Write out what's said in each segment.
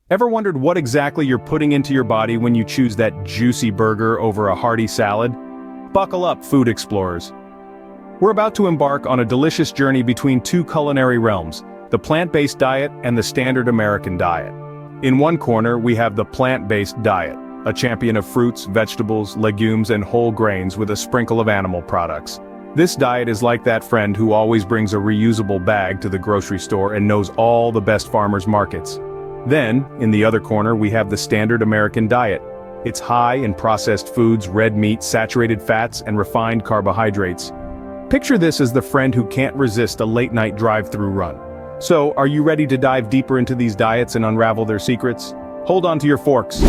Ever wondered what exactly you're putting into your body when you choose that juicy burger over a hearty salad? Buckle up, food explorers. We're about to embark on a delicious journey between two culinary realms, the plant-based diet and the standard American diet. In one corner, we have the plant-based diet, a champion of fruits, vegetables, legumes, and whole grains with a sprinkle of animal products. This diet is like that friend who always brings a reusable bag to the grocery store and knows all the best farmers markets. Then, in the other corner, we have the standard American diet. It's high in processed foods, red meat, saturated fats, and refined carbohydrates. Picture this as the friend who can't resist a late-night drive-through run. So, are you ready to dive deeper into these diets and unravel their secrets? Hold on to your forks.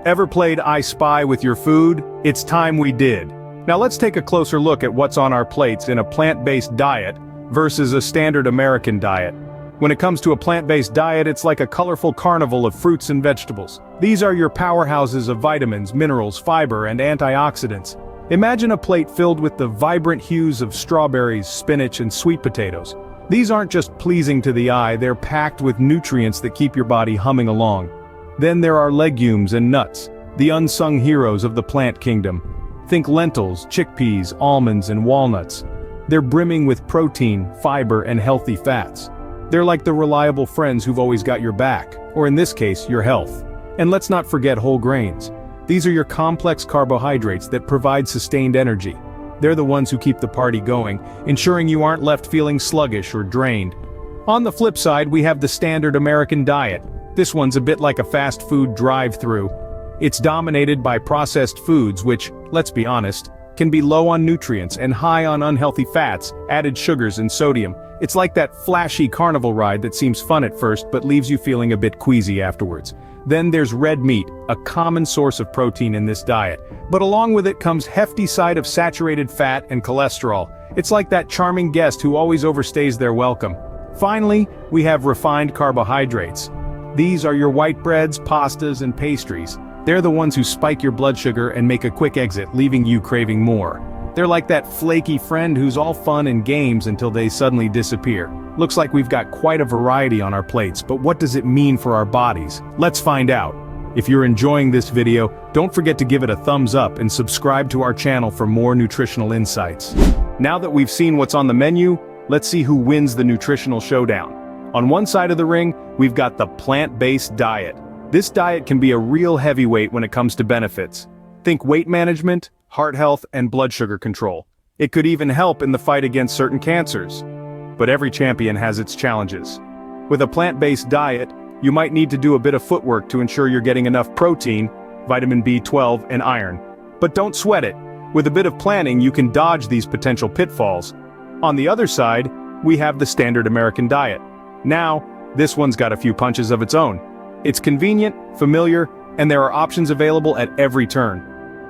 Ever played I Spy with your food? It's time we did. Now let's take a closer look at what's on our plates in a plant-based diet versus a standard American diet. When it comes to a plant-based diet, it's like a colorful carnival of fruits and vegetables. These are your powerhouses of vitamins, minerals, fiber, and antioxidants. Imagine a plate filled with the vibrant hues of strawberries, spinach, and sweet potatoes. These aren't just pleasing to the eye, they're packed with nutrients that keep your body humming along. Then there are legumes and nuts, the unsung heroes of the plant kingdom. Think lentils, chickpeas, almonds, and walnuts. They're brimming with protein, fiber, and healthy fats. They're like the reliable friends who've always got your back, or in this case, your health. And let's not forget whole grains. These are your complex carbohydrates that provide sustained energy. They're the ones who keep the party going, ensuring you aren't left feeling sluggish or drained. On the flip side, we have the standard American diet. This one's a bit like a fast food drive-through. It's dominated by processed foods which, let's be honest, can be low on nutrients and high on unhealthy fats, added sugars and sodium. It's like that flashy carnival ride that seems fun at first but leaves you feeling a bit queasy afterwards. Then there's red meat, a common source of protein in this diet. But along with it comes hefty side of saturated fat and cholesterol. It's like that charming guest who always overstays their welcome. Finally, we have refined carbohydrates. These are your white breads, pastas, and pastries. They're the ones who spike your blood sugar and make a quick exit, leaving you craving more. They're like that flaky friend who's all fun and games until they suddenly disappear. Looks like we've got quite a variety on our plates, but what does it mean for our bodies? Let's find out. If you're enjoying this video, don't forget to give it a thumbs up and subscribe to our channel for more nutritional insights. Now that we've seen what's on the menu, let's see who wins the Nutritional Showdown. On one side of the ring, we've got the plant-based diet. This diet can be a real heavyweight when it comes to benefits. Think weight management, heart health, and blood sugar control. It could even help in the fight against certain cancers. But every champion has its challenges. With a plant-based diet, you might need to do a bit of footwork to ensure you're getting enough protein, vitamin B12, and iron. But don't sweat it. With a bit of planning, you can dodge these potential pitfalls. On the other side, we have the standard American diet. Now, this one's got a few punches of its own. It's convenient, familiar, and there are options available at every turn.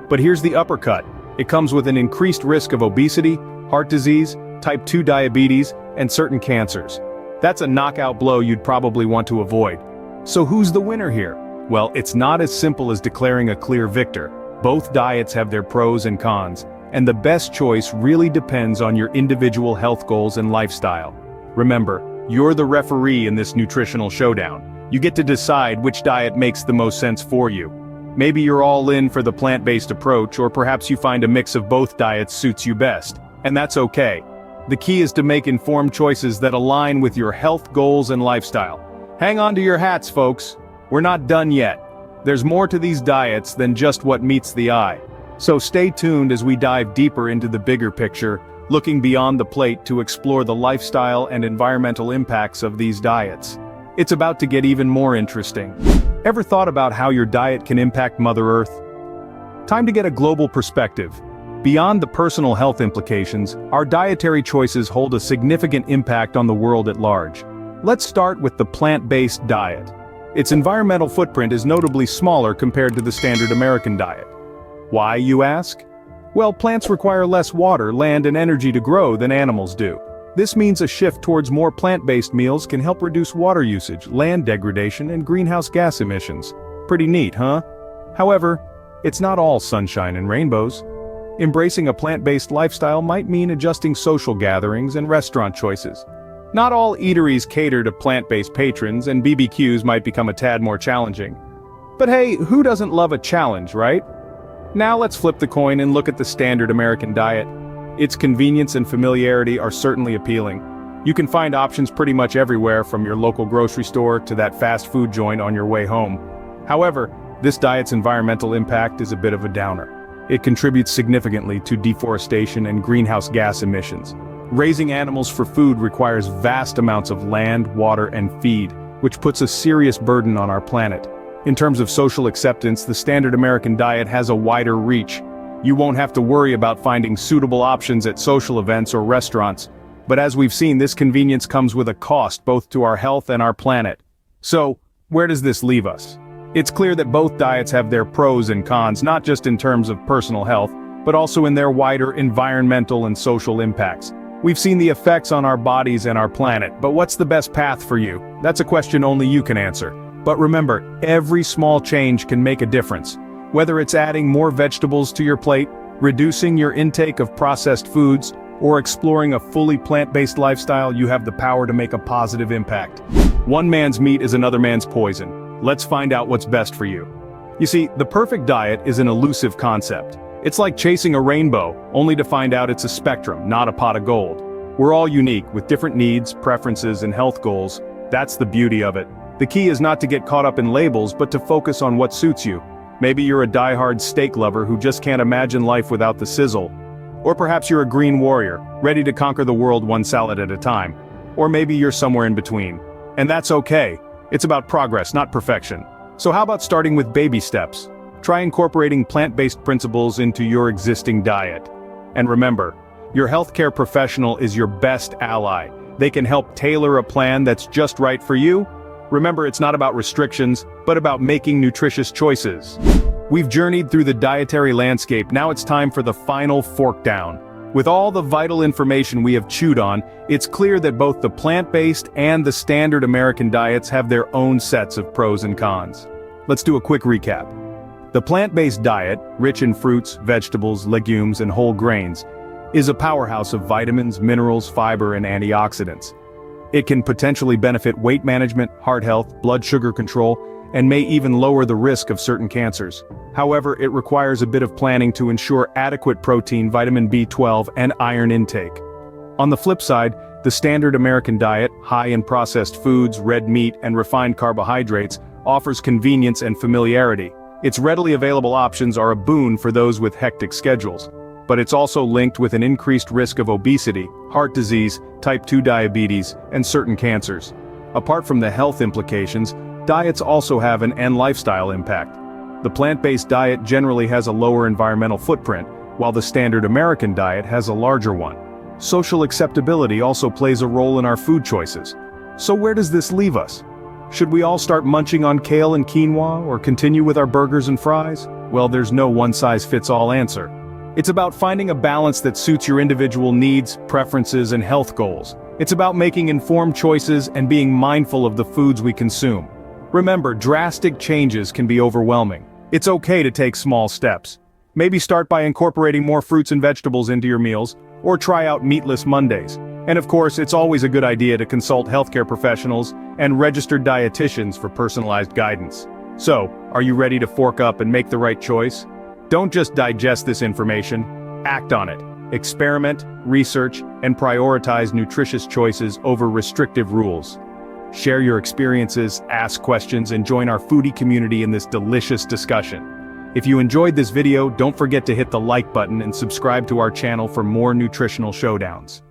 But here's the uppercut. It comes with an increased risk of obesity, heart disease, type 2 diabetes, and certain cancers. That's a knockout blow you'd probably want to avoid. So who's the winner here? Well, it's not as simple as declaring a clear victor. Both diets have their pros and cons, and the best choice really depends on your individual health goals and lifestyle. Remember, you're the referee in this nutritional showdown. You get to decide which diet makes the most sense for you. Maybe you're all in for the plant-based approach, or perhaps you find a mix of both diets suits you best. And that's okay. The key is to make informed choices that align with your health goals and lifestyle. Hang on to your hats, folks. We're not done yet. There's more to these diets than just what meets the eye. So stay tuned as we dive deeper into the bigger picture, looking beyond the plate to explore the lifestyle and environmental impacts of these diets. It's about to get even more interesting. Ever thought about how your diet can impact Mother Earth? Time to get a global perspective. Beyond the personal health implications, our dietary choices hold a significant impact on the world at large. Let's start with the plant-based diet. Its environmental footprint is notably smaller compared to the standard American diet. Why, you ask? Well, plants require less water, land, and energy to grow than animals do. This means a shift towards more plant-based meals can help reduce water usage, land degradation, and greenhouse gas emissions. Pretty neat, huh? However, it's not all sunshine and rainbows. Embracing a plant-based lifestyle might mean adjusting social gatherings and restaurant choices. Not all eateries cater to plant-based patrons, and BBQs might become a tad more challenging. But hey, who doesn't love a challenge, right? Now let's flip the coin and look at the standard American diet. Its convenience and familiarity are certainly appealing. You can find options pretty much everywhere, from your local grocery store to that fast food joint on your way home. However, this diet's environmental impact is a bit of a downer. It contributes significantly to deforestation and greenhouse gas emissions. Raising animals for food requires vast amounts of land, water, and feed, which puts a serious burden on our planet. In terms of social acceptance, the standard American diet has a wider reach. You won't have to worry about finding suitable options at social events or restaurants. But as we've seen, this convenience comes with a cost both to our health and our planet. So, where does this leave us? It's clear that both diets have their pros and cons, not just in terms of personal health, but also in their wider environmental and social impacts. We've seen the effects on our bodies and our planet, but what's the best path for you? That's a question only you can answer. But remember, every small change can make a difference. Whether it's adding more vegetables to your plate, reducing your intake of processed foods, or exploring a fully plant-based lifestyle, you have the power to make a positive impact. One man's meat is another man's poison. Let's find out what's best for you. You see, the perfect diet is an elusive concept. It's like chasing a rainbow, only to find out it's a spectrum, not a pot of gold. We're all unique, with different needs, preferences, and health goals. That's the beauty of it. The key is not to get caught up in labels, but to focus on what suits you. Maybe you're a die-hard steak lover who just can't imagine life without the sizzle. Or perhaps you're a green warrior, ready to conquer the world one salad at a time. Or maybe you're somewhere in between. And that's okay. It's about progress, not perfection. So how about starting with baby steps? Try incorporating plant-based principles into your existing diet. And remember, your healthcare professional is your best ally. They can help tailor a plan that's just right for you. Remember, it's not about restrictions, but about making nutritious choices. We've journeyed through the dietary landscape, now it's time for the final fork down. With all the vital information we have chewed on, it's clear that both the plant-based and the standard American diets have their own sets of pros and cons. Let's do a quick recap. The plant-based diet, rich in fruits, vegetables, legumes, and whole grains, is a powerhouse of vitamins, minerals, fiber, and antioxidants. It can potentially benefit weight management, heart health, blood sugar control, and may even lower the risk of certain cancers. However, it requires a bit of planning to ensure adequate protein, vitamin B12, and iron intake. On the flip side, the standard American diet, high in processed foods, red meat, and refined carbohydrates, offers convenience and familiarity. Its readily available options are a boon for those with hectic schedules. But it's also linked with an increased risk of obesity, heart disease, type 2 diabetes, and certain cancers. Apart from the health implications, diets also have an lifestyle impact. The plant-based diet generally has a lower environmental footprint, while the standard American diet has a larger one. Social acceptability also plays a role in our food choices. So where does this leave us? Should we all start munching on kale and quinoa, or continue with our burgers and fries? Well, there's no one-size-fits-all answer. It's about finding a balance that suits your individual needs, preferences, and health goals. It's about making informed choices and being mindful of the foods we consume. Remember, drastic changes can be overwhelming. It's okay to take small steps. Maybe start by incorporating more fruits and vegetables into your meals, or try out meatless Mondays. And of course, it's always a good idea to consult healthcare professionals and registered dietitians for personalized guidance. So, are you ready to fork up and make the right choice? Don't just digest this information, act on it. Experiment, research, and prioritize nutritious choices over restrictive rules. Share your experiences, ask questions, and join our foodie community in this delicious discussion. If you enjoyed this video, don't forget to hit the like button and subscribe to our channel for more nutritional showdowns.